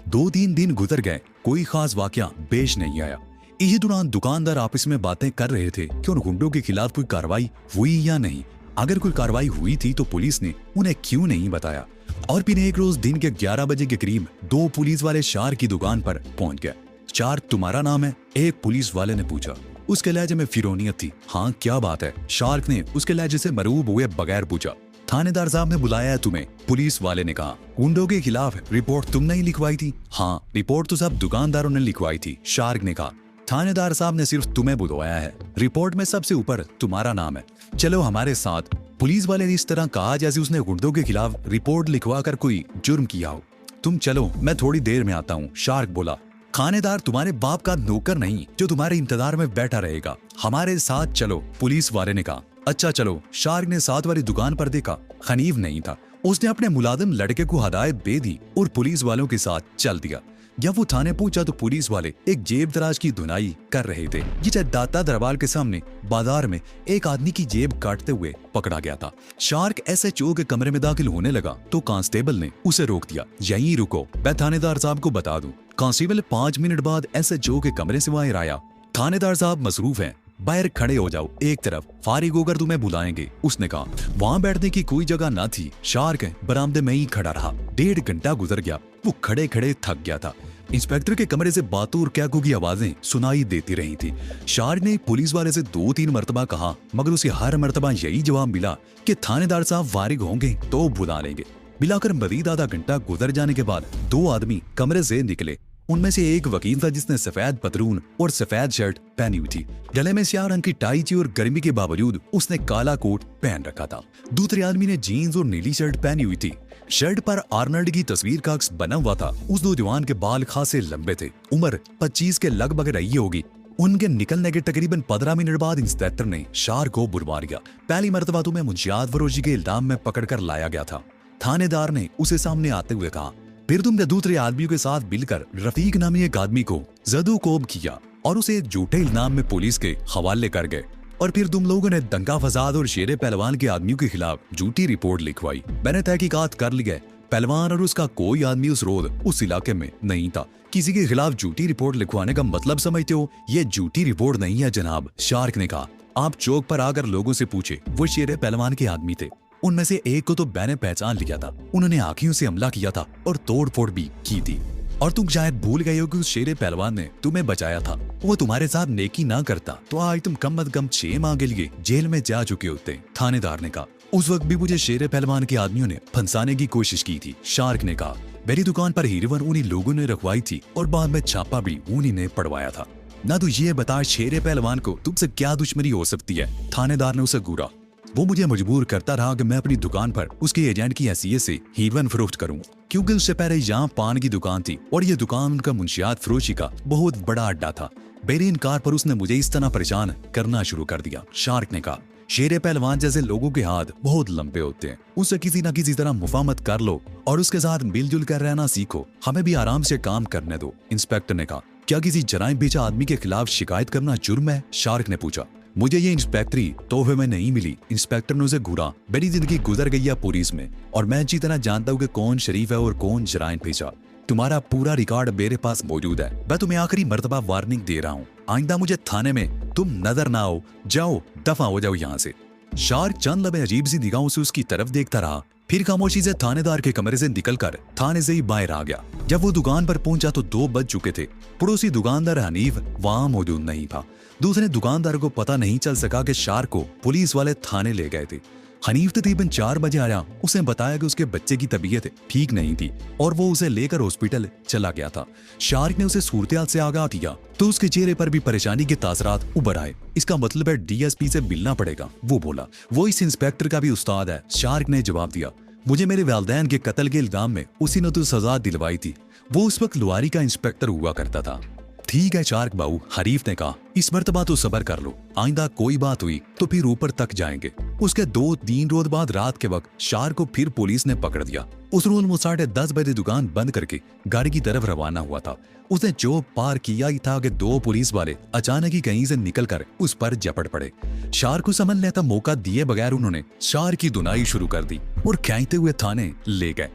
2-3 दिन गुजर गए, कोई खास वाकया पेश नहीं आया। इसी दौरान दुकानदार आपस में बातें कर रहे थे कि उन गुंडों के खिलाफ कोई कार्रवाई हुई या नहीं। अगर कोई कार्रवाई हुई थी तो पुलिस ने उन्हें क्यों नहीं बताया। और फिर एक रोज दिन के 11 बजे के करीब 2 पुलिस वाले शार्क की दुकान पर पहुंच गए। शार्क तुम्हारा नाम है? एक पुलिस वाले ने पूछा। उसके लहजे में फिरौनियत थी। हाँ, क्या बात है? शार्क ने उसके लहजे से मरूब हुए बगैर पूछा। थानेदार साहब ने बुलाया है तुम्हें, पुलिस वाले ने कहा। गुंडों के खिलाफ रिपोर्ट तुमने ही लिखवाई थी? हाँ, रिपोर्ट तो सब दुकानदारों ने लिखवाई थी, शार्क ने कहा। थानेदार साहब ने सिर्फ तुम्हें बुलवाया है, रिपोर्ट में सबसे ऊपर तुम्हारा नाम है। चलो हमारे साथ। पुलिस वाले ने इस तरह कहा जैसे उसने गुंडों के खिलाफ रिपोर्ट लिखवा कर कोई जुर्म किया हो। तुम चलो, मैं थोड़ी देर में आता हूँ, शार्क बोला। थानेदार तुम्हारे बाप का नौकर नहीं जो तुम्हारे इंतजार में बैठा रहेगा, हमारे साथ चलो, पुलिस वाले ने कहा। अच्छा चलो। शार्क ने साथ वाली दुकान पर देखा, हनीफ नहीं था। उसने अपने मुलाजिम लड़के को हदायत दे दी और पुलिस वालों के साथ चल दिया। जब वो थाने पहुंचा तो पुलिस वाले एक जेब दराज की धुनाई कर रहे थे, जिसे दाता दरबार के सामने बाजार में एक आदमी की जेब काटते हुए पकड़ा गया था। शार्क एसएचओ के कमरे में दाखिल होने लगा तो कांस्टेबल ने उसे रोक दिया। यहीं रुको, मैं थानेदार साहब को बता दूं। कांस्टेबल 5 मिनट बाद एसएचओ के कमरे से बाहर आया। थानेदार साहब मसरूफ हैं, बाहर खड़े हो जाओ एक तरफ, फारिग होकर तुम्हें बुलाएंगे, उसने कहा। वहाँ बैठने की कोई जगह न थी। शार्क बरामदे में ही खड़ा रहा। 1.5 घंटा गुजर गया। वो खड़े खड़े थक गया था। इंस्पेक्टर के कमरे से बातों और कैकों की आवाजें सुनाई देती रही थी। शार्क ने पुलिस वाले से 2-3 मरतबा कहा, मगर उसे हर मरतबा यही जवाब मिला कि थानेदार साहब फारिग होंगे तो बुला लेंगे। मिलाकर मजीद आधा घंटा गुजर जाने के बाद 2 आदमी कमरे से निकले। उनमें से एक वकील था जिसने सफेद पतलून और सफेद शर्ट पहनी हुई थी। गले में स्याह रंग की टाई थी और गर्मी के बावजूद उसने काला कोट पहन रखा था। दूसरे आदमी ने जीन्स और नीली शर्ट पहनी हुई थी। शर्ट पर आर्नल्ड की तस्वीर का अक्स बना हुआ था। उस नौजवान के बाल खासे लंबे थे। उम्र 25 के लगभग रही होगी। उनके निकलने के तकरीबन 15 मिनट बाद इंस्पेक्टर ने शार्क को बुलवा लिया। पहली मरतबा तुम्हें मुंशियात फरोशी के इल्जाम में पकड़कर लाया गया था, थानेदार ने उसे सामने आते हुए कहा। फिर तुमने दूसरे आदमियों के साथ मिलकर रफीक नामी एक आदमी को जदोकोब किया और उसे एक झूठे इल्जाम में पुलिस के हवाले कर गए। और फिर तुम लोगों ने दंगा फसाद और शेरे पहलवान के आदमियों के खिलाफ झूठी रिपोर्ट लिखवाई। मैंने तहकीकात कर ली है, पहलवान और उसका कोई आदमी उस रोज उस इलाके में नहीं था। किसी के खिलाफ झूठी रिपोर्ट लिखवाने का मतलब समझते हो? ये झूठी रिपोर्ट नहीं है जनाब, शार्क ने कहा। आप चौक पर आकर लोगों से पूछे, वो शेरे पहलवान के आदमी थे। उनमें से एक को तो मैंने पहचान लिया था। उन्होंने आंखियों से हमला किया था और तोड़फोड़ भी की थी। और तुम शायद भूल गए हो कि उस शेरे पहलवान ने तुम्हें बचाया था। वो तुम्हारे साथ नेकी ना करता तो आज तुम कम अज कम 6 माह के लिए जेल में जा चुके होते, थानेदार ने कहा। उस वक्त भी मुझे शेरे पहलवान के आदमियों ने फंसाने की कोशिश की थी, शार्क ने कहा। मेरी दुकान पर हीरोइन उन्हीं लोगों ने रखवाई थी और बाद में छापा भी उन्हीं ने पड़वाया था। ना तो ये बता शेरे पहलवान को तुमसे क्या दुश्मनी हो सकती है, थानेदार ने उसे घूरा। वो मुझे मजबूर करता रहा कि मैं अपनी दुकान पर उसके एजेंट की हैसियत से हीरोइन फरोख्त करूं, क्योंकि उससे पहले यहाँ पान की दुकान थी और ये दुकान उनका मुंशियात फरोशी का बहुत बड़ा अड्डा था। मेरे इनकार पर उसने मुझे इस तरह परेशान करना शुरू कर दिया, शार्क ने कहा। शेरे पहलवान जैसे लोगों के हाथ बहुत लंबे होते हैं। उससे किसी न किसी तरह मुफाहमत कर लो और उसके साथ मिलजुल कर रहना सीखो। हमें भी आराम से काम करने दो, इंस्पेक्टर ने कहा। क्या किसी जराइम पेशा आदमी के खिलाफ शिकायत करना जुर्म है, शार्क ने पूछा। मुझे ये इंस्पेक्टरी तोहफे में नहीं मिली, इंस्पेक्टर ने उसे घूरा। मेरी जिंदगी गुजर गई है पुलिस में और मैं अच्छी तरह जानता हूँ कि कौन शरीफ है और कौन जराइम पेशा। तुम्हारा पूरा रिकॉर्ड मेरे पास मौजूद है। मैं तुम्हें आखिरी मर्तबा वार्निंग दे रहा हूँ, आइंदा मुझे थाने में तुम नजर ना आओ। जाओ, दफा हो जाओ यहाँ से। शार्क चंद लम्हे अजीब सी निगाहों से उसकी तरफ देखता रहा, फिर खामोशी से थानेदार के कमरे से निकलकर थाने से ही बाहर आ गया। जब वो दुकान पर पहुंचा तो 2 बज चुके थे। पड़ोसी दुकानदार हनीफ वहां मौजूद नहीं था। दूसरे दुकानदार को पता नहीं चल सका कि शार्क को पुलिस वाले थाने ले गए थे। हनीफ तकरीबन 4 बजे आया। उसने बताया कि उसके बच्चे की तबीयत ठीक नहीं थी और वो उसे लेकर हॉस्पिटल चला गया था। शार्क ने उसे सूरत-ए-हाल से आगाह किया तो उसके चेहरे पर भी परेशानी के तासरात उभर आए। इसका मतलब है डीएसपी से मिलना पड़ेगा, वो बोला। वो इस इंस्पेक्टर का भी उस्ताद है, शार्क ने जवाब दिया। मुझे मेरे वालिदैन के कत्ल के इल्जाम में उसी ने तो सजा दिलवाई थी। वो उस वक्त लुआरी का इंस्पेक्टर हुआ करता था। ठीक है शार्क बाबू, हरीफ ने कहा। इस मर्तबा तो सबर कर लो, आइंदा कोई बात हुई तो फिर ऊपर तक जाएंगे। उसके 2-3 रोज बाद रात के वक्त शार्क को फिर पुलिस ने पकड़ दिया। उस रोज वो 10:30 बजे दुकान बंद करके गाड़ी की तरफ रवाना हुआ था। उसने जो पार किया ही था कि 2 पुलिस वाले अचानक ही कहीं से निकलकर उस पर झपट पड़े। शार्क को समझने का मौका दिए बगैर उन्होंने शार्क की धुनाई शुरू कर दी और खींचते हुए थाने ले गए।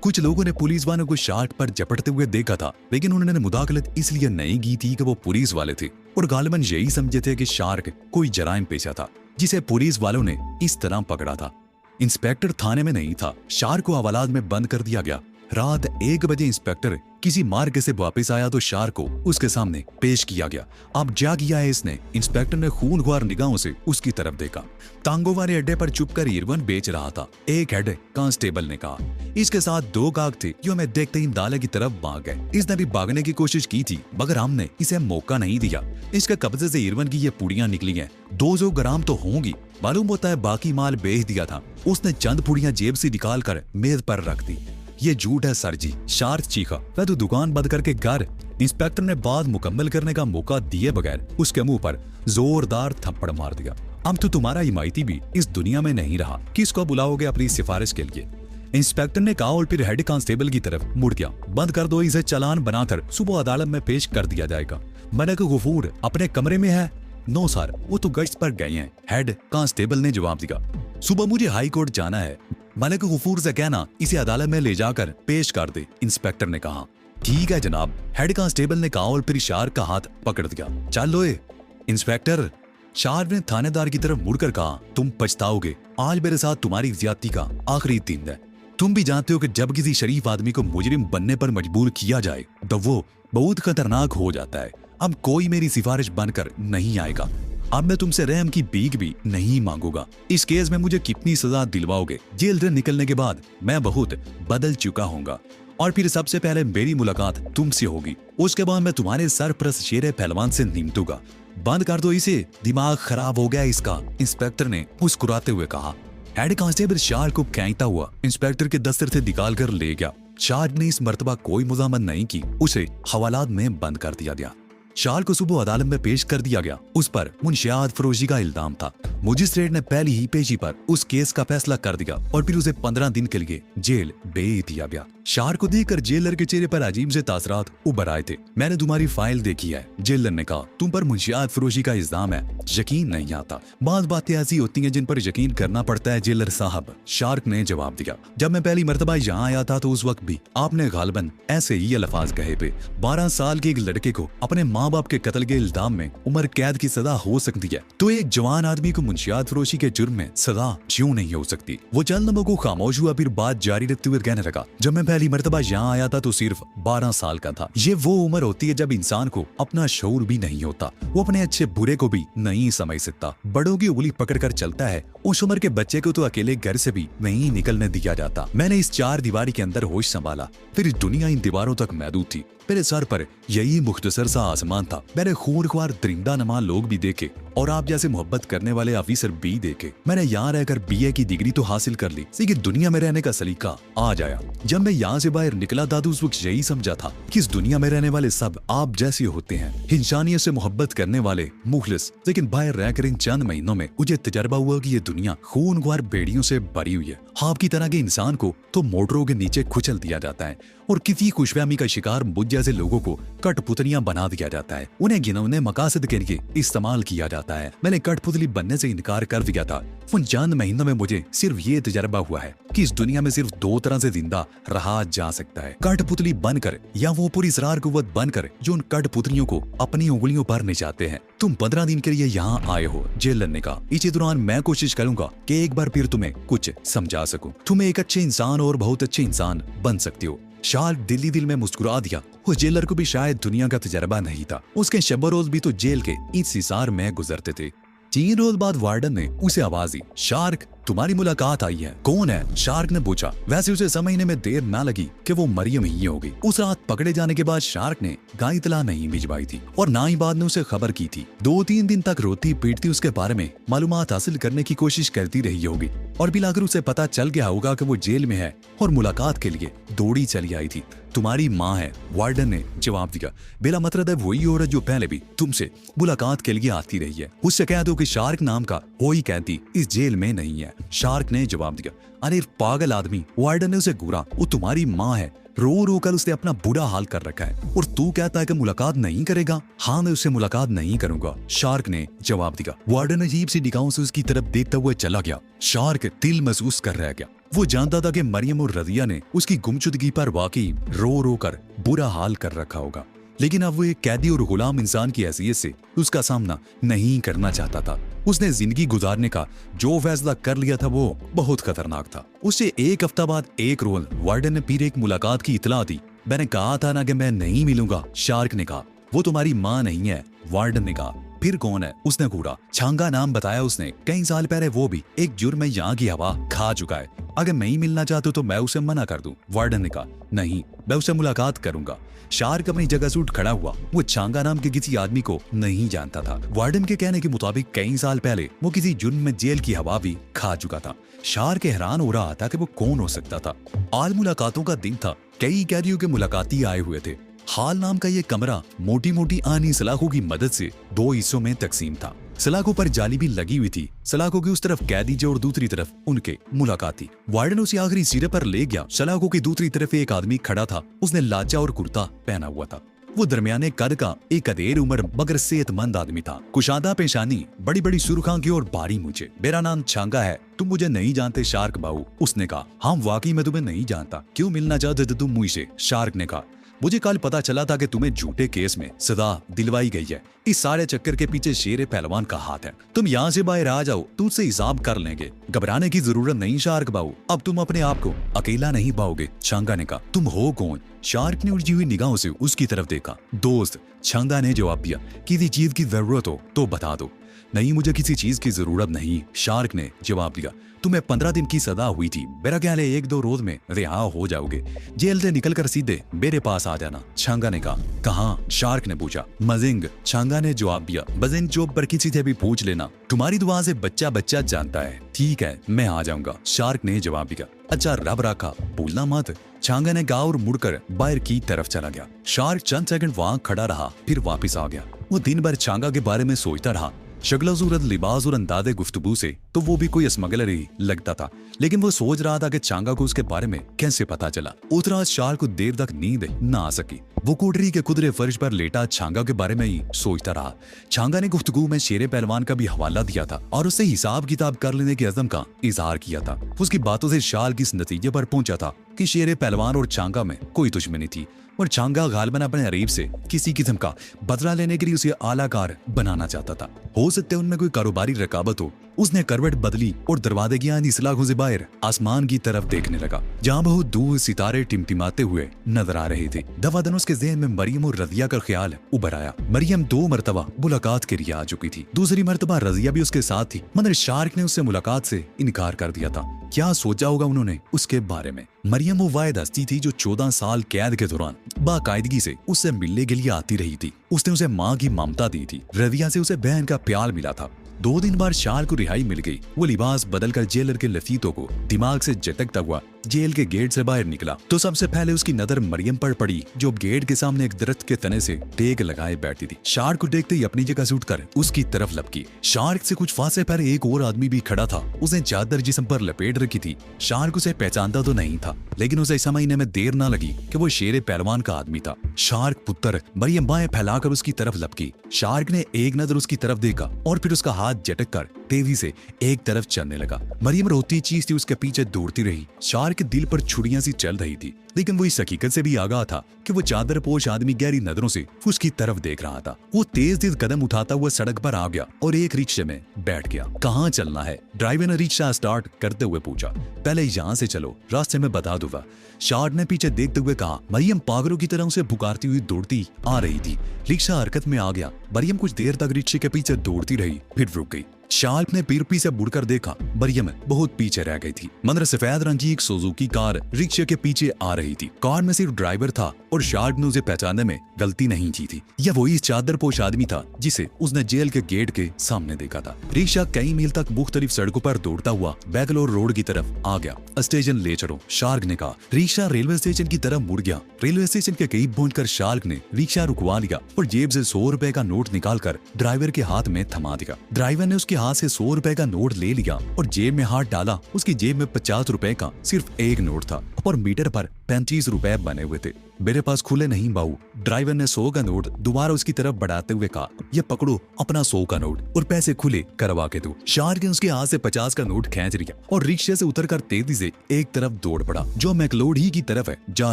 कुछ लोगों ने पुलिस वालों को शार्क पर झपटते हुए देखा था, लेकिन उन्होंने मुदाखलत इसलिए नहीं की थी कि वो पुलिस वाले थे और गालिबन यही समझे थे कि शार्क कोई जराइम पेशा था जिसे पुलिस वालों ने इस तरह पकड़ा था। इंस्पेक्टर थाने में नहीं था। शार्क को हवालात में बंद कर दिया गया। रात 1 बजे इंस्पेक्टर किसी मार्ग से वापस आया तो शार्क को उसके सामने पेश किया गया। अब क्या किया है इसने? इंस्पेक्टर ने खूनख्वार निगाहों से उसकी तरफ देखा। टांगों वाले अड्डे पर चुपकर ईरवन बेच रहा था। एक हेड कांस्टेबल ने कहा। इसके साथ 2 गाहक थे जो हमें देखते ही दाले की तरफ भाग गए। इसने भी भागने की कोशिश की थी मगर हमने इसे मौका नहीं दिया। इसके कब्जे से ईरवन की ये पुड़ियां निकली हैं। 200 ग्राम तो होंगी। मालूम होता है बाकी माल बेच दिया था। उसने चंद पुड़ियां जेब से निकाल कर मेज पर रख दी। ये झूठ है सर जी, शार्क चीखा। वह तो दुकान बंद करके घर। इंस्पेक्टर ने बात मुकम्मल करने का मौका दिए बगैर उसके मुंह पर जोरदार थप्पड़ मार दिया। अब तो तुम्हारा हिमायती भी इस दुनिया में नहीं रहा। किसको बुलाओगे अपनी सिफारिश के लिए? इंस्पेक्टर ने कहा और फिर हेड कांस्टेबल की तरफ मुड़ गया। बंद कर दो, इसे चालान बनाकर सुबह अदालत में पेश कर दिया जाएगा। मलिक गफूर अपने कमरे में है? नो सर, वो तो गश्त पर गए हैं, हेड कांस्टेबल ने जवाब दिया। सुबह मुझे हाई कोर्ट जाना है। मलिक गफूर से कहना इसे अदालत में ले जाकर पेश कर दे, इंस्पेक्टर ने कहा। ठीक है जनाब, हेड कांस्टेबल ने कहा और फिर शार्क का हाथ पकड़ दिया। चल लो इंस्पेक्टर। शार्क ने थानेदार की तरफ मुड़कर कहा, तुम पछताओगे। आज मेरे साथ तुम्हारी ज्यादती का आखिरी दिन है। तुम भी जानते हो कि जब किसी शरीफ आदमी को मुजरिम बनने पर मजबूर किया जाए तो वो बहुत खतरनाक हो जाता है। अब कोई मेरी सिफारिश बनकर नहीं आएगा। अब मैं तुमसे रहम की भीख भी नहीं मांगूंगा। इस केस में मुझे कितनी सजा दिलवाओगे? जेल से निकलने के बाद मैं बहुत बदल चुका हूँगा और फिर सबसे पहले मेरी मुलाकात तुमसे होगी। उसके बाद मैं तुम्हारे सरप्रस्त शेर पहलवान से निमटूंगा। बंद कर दो इसे, दिमाग खराब हो गया इसका, इंस्पेक्टर ने मुस्कुराते हुए कहा। हेड कांस्टेबल शार्क को खींचता हुआ इंस्पेक्टर के दफ्तर से निकाल कर ले गया। शार्क ने इस मर्तबा कोई मुजामत नहीं की। उसे हवालात में बंद कर दिया गया। शार्क को सुबह अदालत में पेश कर दिया गया। उस पर मुंशियात फरोशी का इल्जाम था। मजिस्ट्रेट ने पहली ही पेशी पर उस केस का फैसला कर दिया और फिर उसे 15 दिन के लिए जेल भेज दिया गया। शार्क को देखकर जेलर के चेहरे पर अजीब से तासरात उभर आए थे। मैंने तुम्हारी फाइल देखी है, जेलर ने कहा। तुम पर मुंशियात फरोशी का इल्जाम है, यकीन नहीं आता। बात बातें ऐसी होती हैं जिन पर यकीन करना पड़ता है जेलर साहब, शार्क ने जवाब दिया। जब मैं पहली मर्तबा यहाँ आया था तो उस वक्त भी आपने गालिबन ऐसे ही अल्फाज कहे थे। 12 साल के एक लड़के को अपने माँ बाप के कत्ल के इल्जाम में उम्र कैद की सजा हो सकती है, तो एक जवान आदमी को मुंशियात फरोशी के जुर्म में सजा क्यों नहीं हो सकती? वो चंद लम्हों को खामोश हुआ, फिर बात जारी रखते हुए कहने लगा, जब मैं पहली मर्तबा यहाँ आया था तो सिर्फ 12 साल का था। ये वो उम्र होती है जब इंसान को अपना शऊर भी नहीं होता। वो अपने अच्छे बुरे को भी नहीं समझ सकता। बड़ों की उंगली पकड़कर चलता है। उस उम्र के बच्चे को तो अकेले घर से भी नहीं निकलने दिया जाता। मैंने इस 4 दीवारी के अंदर होश संभाला, फिर दुनिया इन दीवारों तक महदूद थी। मेरे सर पर यही मुख्तसर सा आसमान था। मैंने खूनख्वार दरिंदा नमा लोग भी देखे और आप जैसे मोहब्बत करने वाले ऑफिसर भी देखे। मैंने यहाँ रहकर BA की डिग्री तो हासिल कर ली, लेकिन दुनिया में रहने का सलीका आ जाया। जब मैं यहाँ से बाहर निकला था तो उस वक्त यही समझा था कि इस दुनिया में रहने वाले सब आप जैसे होते हैं, इंसानियत से मोहब्बत करने वाले, मुखलिस। लेकिन बाहर रहकर इन चंद महीनों में मुझे तजर्बा हुआ कि ये दुनिया खूनख्वार बेड़ियों से भरी हुई है। आपकी तरह के इंसान को तो मोटरों के नीचे कुचल दिया जाता है और किसी खुशफहमी का शिकार मुझ जैसे लोगों को कठपुतलियां बना दिया जाता है। उन्हें गिनौने मकासद के लिए इस्तेमाल किया जाता है। मैंने कठपुतली बनने से इनकार कर दिया था। उन चंद महीनों में मुझे सिर्फ ये तजर्बा हुआ है कि इस दुनिया में सिर्फ 2 तरह से जिंदा रहा जा सकता है, कठपुतली बनकर या वो पूरी इसरार कुव्वत बनकर जो उन कठपुतलियों को अपनी उंगलियों पर नचाते हैं। तुम 15 दिन के लिए यहाँ आए हो, जेलर ने कहा। इसी दौरान मैं कोशिश करूंगा कि एक बार फिर तुम्हें कुछ समझा सकूं। तुम एक अच्छे इंसान और बहुत अच्छे इंसान बन सकते हो। शार्क दिल्ली दिल में मुस्कुरा दिया। उस जेलर को भी शायद दुनिया का तजर्बा नहीं था। उसके शब रोज भी तो जेल के इस हिसार में गुजरते थे। 3 रोज बाद वार्डन ने उसे आवाज दी, शार्क तुम्हारी मुलाकात आई है। कौन है? शार्क ने पूछा। वैसे उसे समझने में देर ना लगी कि वो मरियम ही होगी। उस रात पकड़े जाने के बाद शार्क ने गाय इतला नहीं भिजवाई थी और ना ही बाद में उसे खबर की थी। 2-3 दिन तक रोती पीटती उसके बारे में मालूमात हासिल करने की कोशिश करती रही होगी और बिलाकर उसे पता चल गया होगा कि वो जेल में है और मुलाकात के लिए दौड़ी चली आई थी। तुम्हारी माँ है, वार्डन ने जवाब दिया। मेरा मतलब है वही औरत जो पहले भी तुमसे मुलाकात के लिए आती रही है। उससे कह दो कि शार्क नाम का कोई कैदी इस जेल में नहीं है, शार्क ने जवाब दिया। अरे पागल आदमी, वार्डन ने उसे घूरा। वो तुम्हारी माँ है। रो रो कर उसने अपना बुरा हाल कर रखा है और तू कहता है कि मुलाकात नहीं करेगा? हाँ, मैं उससे मुलाकात नहीं करूंगा, शार्क ने जवाब दिया। वार्डन अजीब सी निगाहों से उसकी तरफ देखता हुआ चला गया। शार्क दिल महसूस कर रह गया। वो जानता था कि मरियम और रजिया ने उसकी गुमशुदगी पर वाकई रो रो कर बुरा हाल कर रखा होगा, लेकिन अब वो एक कैदी और गुलाम इंसान की हैसियत से उसका सामना नहीं करना चाहता था। उसने जिंदगी गुजारने का जो फैसला कर लिया था वो बहुत खतरनाक था। उससे एक हफ्ता बाद एक रोज वार्डन ने फिर एक मुलाकात की इतला दी। मैंने कहा था ना कि मैं नहीं मिलूंगा। शार्क ने कहा। वो तुम्हारी माँ नहीं है, वार्डन ने कहा। फिर कौन है? उसने घूरा। छांगा नाम बताया उसने। कई साल पहले वो भी एक जुर्म में यहाँ की हवा खा चुका है। अगर नहीं मिलना चाहते तो मैं उसे मना कर दूं। वार्डन ने कहा। नहीं, मैं उससे मुलाकात करूंगा। शार्क अपनी जगह से उठ खड़ा हुआ। वो छांगा नाम के किसी आदमी को नहीं जानता था। वार्डन के कहने के मुताबिक कई साल पहले वो किसी जुर्म में जेल की हवा भी खा चुका था। शार्क हैरान हो रहा था कि वो कौन हो सकता था। आज मुलाकातों का दिन था। कई कैदियों के मुलाकाती आए हुए थे। हाल नाम का ये कमरा मोटी मोटी आनी सलाखों की मदद से 2 हिस्सों में तकसीम था। सलाखों पर जाली भी लगी हुई थी। सलाखों की उस तरफ कैदी जो और दूसरी तरफ उनके मुलाकाती। वार्डन उसे आखिरी सिरे पर ले गया। सलाखों की दूसरी तरफ एक आदमी खड़ा था। उसने लाचा और कुर्ता पहना हुआ था। वो दरमियाने कद का एक अधेड़ उम्र मगर सेहतमंद आदमी था। कुशादा पेशानी, बड़ी बड़ी सुर्ख आंखें और भारी मूंछें। मेरा नाम छांगा है, तुम मुझे नहीं जानते शार्क बाबू, उसने कहा। हाँ वाकई मैं तुम्हें नहीं जानता। क्यों मिलना चाहते थे तुम मुझसे? शार्क ने कहा। मुझे कल पता चला था कि तुम्हें झूठे केस में सजा दिलवाई गई है। इस सारे चक्कर के पीछे शेर पहलवान का हाथ है। तुम यहाँ से बाहर आ जाओ, तुझसे हिसाब कर लेंगे। घबराने की जरूरत नहीं शार्क बाबू, अब तुम अपने आप को अकेला नहीं पाओगे। छांगा ने कहा। तुम हो कौन? शार्क ने उलझी हुई निगाहों से उसकी तरफ देखा। दोस्त, छांगा ने जवाब दिया। किसी चीज की जरूरत हो तो बता दो। नहीं, मुझे किसी चीज की जरूरत नहीं, शार्क ने जवाब दिया। तुम्हें 15 दिन की सजा हुई थी। मेरा ख्याल है 1-2 रोज में रिहा हो जाओगे। जेल से निकलकर सीधे मेरे पास आ जाना, छांगा ने कहा। कहाँ? शार्क ने पूछा। मजिंग, छांगा ने जवाब दिया। मजिंग चौक पर किसी से भी पूछ लेना। तुम्हारी दुआ से बच्चा बच्चा जानता है। ठीक है, मैं आ जाऊंगा, शार्क ने जवाब दिया। अच्छा, रब रखा, भूलना मत, छांगा ने कहा और मुड़कर बाहर की तरफ चला गया। शार्क चंद सेकंड वहां खड़ा रहा, फिर वापस आ गया। वो दिन भर छांगा के बारे में सोचता रहा। शक्ल सूरत, लिबास और अंदाज़े गुफ्तगू से तो वो भी कोई स्मगलर ही लगता था, लेकिन वो सोच रहा था कि छांगा को उसके बारे में कैसे पता चला। उस रात शार्क को देर तक नींद न आ सकी। वो कोठरी के खुदरे फर्श पर लेटा छांगा के बारे में ही सोचता रहा। छांगा ने गुफ्तगू में शेरे पहलवान का भी हवाला दिया था और उससे हिसाब किताब कर लेने के अज़म का इजहार किया था। उसकी बातों से शार्क इस नतीजे पर पहुंचा था कि शेरे पहलवान और छांगा में कोई दुश्मनी थी और छांगा गालिबन अपने हरीफ से किसी किस्म का बदला लेने के लिए उसे आलाकार बनाना चाहता था। हो सकता है उनमें कोई कारोबारी रकाबत हो। उसने करवट बदली और दरवाजे की आंधी सलाखों से बाहर आसमान की तरफ देखने लगा, जहां बहुत दूर सितारे टिमटिमाते हुए नजर आ रहे थे। दफादन उसके ज़हन में मरियम और रजिया का ख्याल उभर आया। मरियम 2 मरतबा मुलाकात के लिए आ चुकी थी। दूसरी मरतबा रजिया भी उसके साथ थी, मगर शार्क ने उससे मुलाकात से इनकार कर दिया था। क्या सोचा होगा उन्होंने उसके बारे में? मरियम वो वाहिद हस्ती थी जो 14 साल कैद के दौरान बाकायदगी से उससे मिलने के लिए आती रही थी। उसने उसे माँ की ममता दी थी। रजिया से उसे बहन का प्यार मिला था। 2 दिन बाद शार्क को रिहाई मिल गई। वो लिबास बदलकर जेलर के लफीतों को दिमाग से झटकता हुआ जेल के गेट से बाहर निकला तो सबसे पहले उसकी नजर मरियम पर पड़ी, जो गेट के सामने एक दरख्त के तने से टेक लगाए बैठी थी। शार्क को देखते ही अपनी जगह से उठकर उसकी तरफ लपकी। शार्क से कुछ फासले पहले एक और आदमी भी खड़ा था। उसने चादर जिस्म पर लपेट रखी थी। शार्क उसे पहचानता तो नहीं था, लेकिन उसे समझने में देर न लगी कि वो शेरे पहलवान का आदमी था। शार्क पुत्र, मरियम बाएं फैलाकर उसकी तरफ लपकी। शार्क ने एक नजर उसकी तरफ देखा और फिर उसका हाथ झटक कर तेजी से एक तरफ चलने लगा। मरियम रोती चीखती उसके पीछे दौड़ती रही। शार्क के दिल पर छुरियां सी चल रही थी, लेकिन वो इस हकीकत से भी आगाह था कि वो चादर पोश आदमी गहरी नजरों से उसकी तरफ देख रहा था। वो तेज कदम उठाता हुआ सड़क पर आ गया और एक रिक्शे में बैठ गया। कहाँ चलना है? ड्राइवर ने रिक्शा स्टार्ट करते हुए पूछा। पहले यहाँ से चलो, रास्ते में बता दूंगा, शार्क ने पीछे देखते हुए कहा। मरियम पागलों की तरह उसे पुकारती हुई दौड़ती आ रही थी। रिक्शा हरकत में आ गया। मरियम कुछ देर तक रिक्शे के पीछे दौड़ती रही, फिर रुक गई। शार्क ने पीरपी से मुड़कर देखा। मरियम बहुत पीछे रह गई थी, मगर सफेद रंग की एक सुजुकी कार रिक्शे के पीछे आ रही थी। कार में सिर्फ ड्राइवर था और शार्क ने उसे पहचानने में गलती नहीं की थी। यह वही चादर पोश आदमी था जिसे उसने जेल के गेट के सामने देखा था। रिक्शा कई मील तक मुख्तलिफ सड़कों पर दौड़ता हुआ बैंगलोर रोड की तरफ आ गया। स्टेशन ले चलो, शार्क ने कहा। रिक्शा रेलवे स्टेशन की तरफ मुड़ गया। रेलवे स्टेशन के करीब पहुंचकर शार्क ने रिक्शा रुकवा लिया और जेब से 100 रुपए का नोट निकालकर ड्राइवर के हाथ में थमा दिया। ड्राइवर ने उसके हाथ से 100 रुपए का नोट ले लिया और जेब में हाथ डाला। उसकी जेब में 50 रुपए का सिर्फ एक नोट था और मीटर पर 35 रुपए बने हुए थे। मेरे पास खुले नहीं बाऊ। ड्राइवर ने 100 का नोट दोबारा उसकी तरफ बढ़ाते हुए कहा, ये पकड़ो अपना 100 का नोट और पैसे खुले करवा के दो। शार्क ने उसके हाथ से 50 का नोट खींच लिया और रिक्शे से उतरकर तेजी से एक तरफ दौड़ पड़ा जो मैक्लोडही की तरफ जा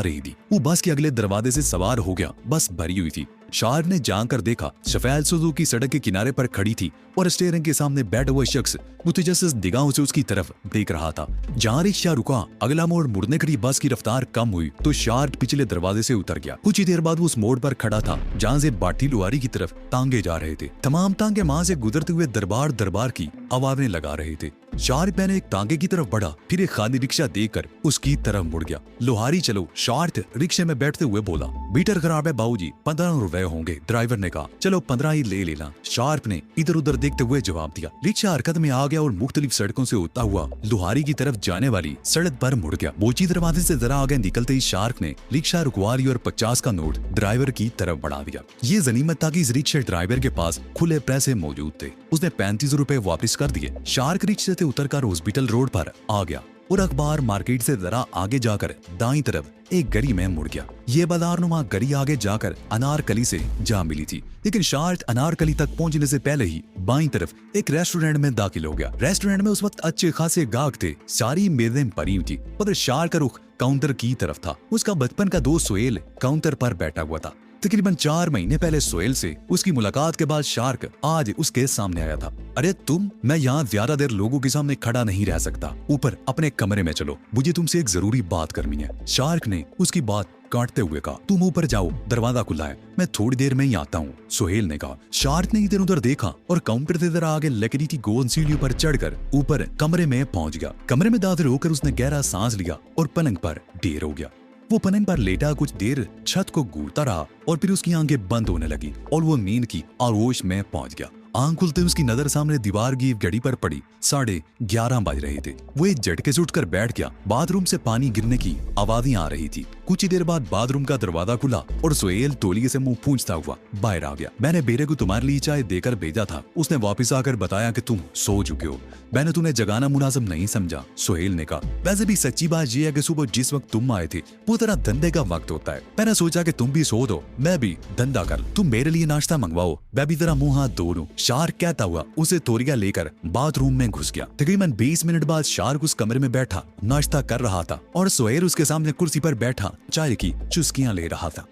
रही थी। वो बस के अगले दरवाजे से सवार हो गया। बस भरी हुई थी। शार्क ने जाकर देखा सफेद सुजुकी सड़क के किनारे पर खड़ी थी और स्टीयरिंग के सामने बैठा हुआ शख्स मुतजस्सिस निगाहों से उसकी तरफ देख रहा था। जहाँ रिक्शा रुका, अगला मोड़ मुड़ने के लिए बस की रफ्तार कम हुई तो शार्क पिछले दरवाजे से उतर गया। कुछ ही देर बाद वो उस मोड़ पर खड़ा था जहाँ से बाटी लुहारी की तरफ तांगे जा रहे थे। तमाम तांगे वहां से गुजरते हुए दरबार दरबार की आवाजें लगा रहे थे। शार्क पहले एक तांगे की तरफ बढ़ा, फिर एक खाली रिक्शा देखकर उसकी तरफ मुड़ गया। लोहारी चलो, शार्क रिक्शे में बैठते हुए बोला। मीटर खराब है बाबूजी, 15 रुपए होंगे। ड्राइवर ने कहा, चलो 15 ही ले लेना। शार्क ने इधर उधर देखते हुए जवाब दिया। रिक्शा हरकत में आ गया और मुख्तलिफ सड़कों से होता हुआ लोहारी की तरफ जाने वाली सड़क पर मुड़ गया। बोची दरवाजे से जरा आगे निकलते ही शार्क ने रिक्शा रुकवा ली और 50 का नोट ड्राइवर की तरफ बढ़ा दिया। ये गनीमत था कि इस रिक्शा ड्राइवर के पास खुले पैसे मौजूद थे। उसने 35 रुपए वापस कर दिए। शार्क रिक्शे से उतरकर हॉस्पिटल रोड पर आ गया और अखबार मार्केट से जरा आगे जाकर दाईं तरफ एक गली में मुड़ गया। ये बाजारनुमा गली आगे जाकर अनारकली से जा मिली थी, लेकिन शार्क अनारकली तक पहुंचने से पहले ही बाईं तरफ एक रेस्टोरेंट में दाखिल हो गया। रेस्टोरेंट में उस वक्त अच्छे खासे गाहक थे। सारी मेजें भरी हुई थी और शार्क का रुख काउंटर की तरफ था। उसका बचपन का दोस्त सोहेल काउंटर पर बैठा हुआ था। तकरीबन 4 महीने पहले सोहेल से उसकी मुलाकात के बाद शार्क आज उसके सामने आया था। अरे तुम, मैं यहाँ ज्यादा देर लोगों के सामने खड़ा नहीं रह सकता, ऊपर अपने कमरे में चलो, मुझे तुमसे एक जरूरी बात करनी है। शार्क ने उसकी बात काटते हुए कहा, तुम ऊपर जाओ, दरवाजा खुला है, मैं थोड़ी देर में ही आता हूँ। सोहेल ने कहा। शार्क ने इधर उधर देखा और काउंटर से जरा आगे लकड़ी की गोल सीढ़ियों पर चढ़कर ऊपर कमरे में पहुंच गया। कमरे में दाखिल होकर उसने गहरा सांस लिया और पलंग पर ढेर हो गया। वो पलंग पर लेटा कुछ देर छत को घूरता रहा और फिर उसकी आंखें बंद होने लगी और वो नींद की आगोश में पहुंच गया। आंख खुलते उसकी नजर सामने दीवार की घड़ी पर पड़ी 11:30 बज रहे थे। वो एक झटके से उठकर बैठ गया। बाथरूम से पानी गिरने की आवाजें आ रही थी। कुछ ही देर बाद बाथरूम का दरवाजा खुला और सोहेल तौलिए से मुंह पूंछता हुआ बाहर आ गया। मैंने बेरे को तुम्हारे लिए चाय देकर भेजा था। उसने वापस आकर बताया कि तुम सो चुके हो। मैंने तुम्हें जगाना मुनासिब नहीं समझा। सोहेल ने कहा, वैसे भी सच्ची बात यह है कि सुबह जिस वक्त तुम आए थे वो तरह धंधे का वक्त होता है। मैंने सोचा कि तुम भी सो दो, मैं भी धंधा कर, तुम मेरे लिए नाश्ता मंगवाओ, मैं भी जरा मुंह हाथ धो लूं। शार्क कहता हुआ उसे तौलिया लेकर बाथरूम में घुस गया। तकरीबन 20 मिनट बाद शार्क उस कमरे में बैठा नाश्ता कर रहा था और सोहेल उसके सामने कुर्सी पर बैठा चाय की चुस्कियां ले रहा था।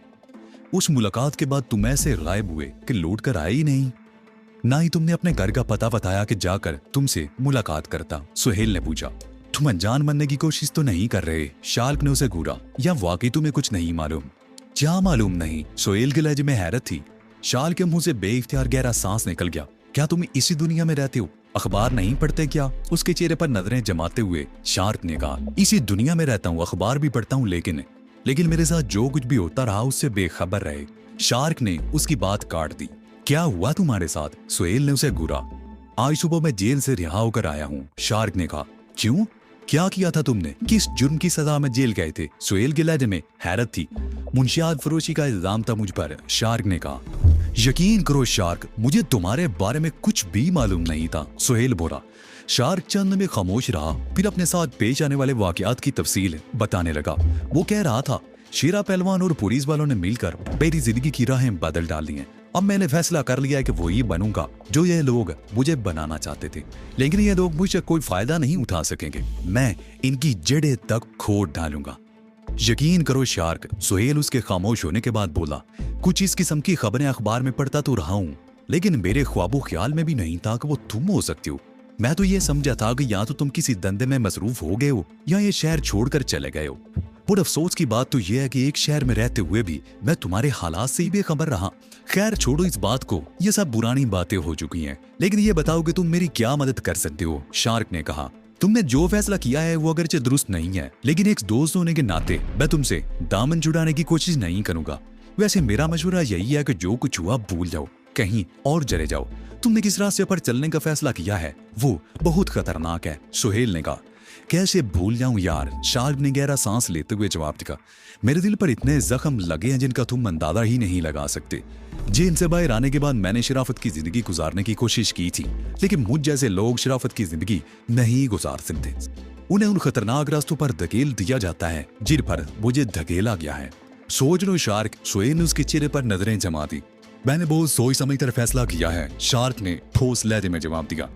उस मुलाकात के बाद तुम ऐसे गायब हुए कि लौट कर आए ही नहीं, ना ही तुमने अपने घर का पता बताया कि जाकर तुमसे मुलाकात करता। सोहेल ने पूछा, तुम अनजान बनने की कोशिश तो नहीं कर रहे? शार्क ने उसे घूरा, या वाकई तुम्हें कुछ नहीं मालूम? क्या मालूम नहीं? सोहेल के लहजे में हैरत थी। शार्क के मुंह से बेइख्तियार गहरा सांस निकल गया। क्या तुम इसी दुनिया में रहते हो? अखबार नहीं पढ़ते क्या? उसके चेहरे पर नजरें जमाते हुए शार्क ने कहा, इसी दुनिया में रहता हूँ, अखबार भी पढ़ता हूँ, लेकिन मेरे साथ जो कुछ भी होता रहा उससे बेखबर रहे। शार्क ने उसकी बात काट दी। क्या हुआ तुम्हारे साथ? सोहेल ने उसे घूरा। आज सुबह मैं जेल से रिहा होकर आया हूँ। शार्क ने कहा। क्यों? क्या किया था तुमने? किस जुर्म की सजा में जेल गए थे? सोहेल के लहजे में हैरत थी। मुंशियात फरोशी का इल्जाम था मुझ पर। शार्क ने कहा। यकीन करो शार्क, मुझे तुम्हारे बारे में कुछ भी मालूम नहीं था। सोहेल बोला। शार्क चंद में खामोश रहा, फिर अपने साथ पेश आने वाले वाकयात की तफसील बताने लगा। वो कह रहा था, शेरा पहलवान और पुलिस वालों ने मिलकर मेरी जिंदगी की राहें बदल डाल दी हैं। अब मैंने फैसला कर लिया है कि वही बनूंगा जो ये लोग मुझे बनाना चाहते थे, लेकिन ये लोग मुझसे कोई फायदा नहीं उठा सकेंगे। मैं इनकी जड़ें तक खोद डालूंगा। यकीन करो शार्क, सोहेल उसके खामोश होने के बाद बोला, कुछ इस किस्म की खबरें अखबार में पढ़ता तो रहा हूँ, लेकिन मेरे ख्वाबो ख्याल में भी नहीं था कि वो तुम हो सकती हो। मैं तो ये समझा था कि या तो तुम किसी धंधे में मसरूफ हो गए हो या ये शहर छोड़कर चले गए हो। और अफसोस की बात तो यह है कि एक शहर में रहते हुए भी मैं तुम्हारे हालात से ही बेखबर रहा। खैर छोड़ो इस बात को, ये सब पुरानी बातें हो चुकी हैं, लेकिन ये बताओ कि तुम मेरी क्या मदद कर सकते हो? शार्क ने कहा। तुमने जो फैसला किया है वो अगरचे दुरुस्त नहीं है, लेकिन एक दोस्त होने के नाते मैं तुमसे दामन छुड़ाने की कोशिश नहीं करूंगा। वैसे मेरा मशवरा यही है कि जो कुछ हुआ भूल जाओ, कहीं और चले जाओ। तुमने किस रास्ते पर चलने का फैसला किया है वो बहुत खतरनाक है। सोहेल ने कहा। कैसे भूल जाऊं यार? शार्क ने गहरा सांस लेते हुए जवाब दिया। मेरे दिल पर इतने जख्म लगे हैं जिनका तुम अंदाजा ही नहीं लगा सकते। जेल से बाहर आने के बाद मैंने शराफत की जिंदगी गुजारने की कोशिश की थी, लेकिन मुझ जैसे लोग शराफत की जिंदगी नहीं गुजार सकते। उन्हें उन खतरनाक रास्तों पर धकेल दिया जाता है जिन पर मुझे धकेला गया है। सोचनो शार्क सुहेल ने उसके चेहरे पर नजरें जमा दी। मैंने बहुत सोच समझ कर फैसला किया है, शार्क ने ठोस लहजे में जवाब दिया।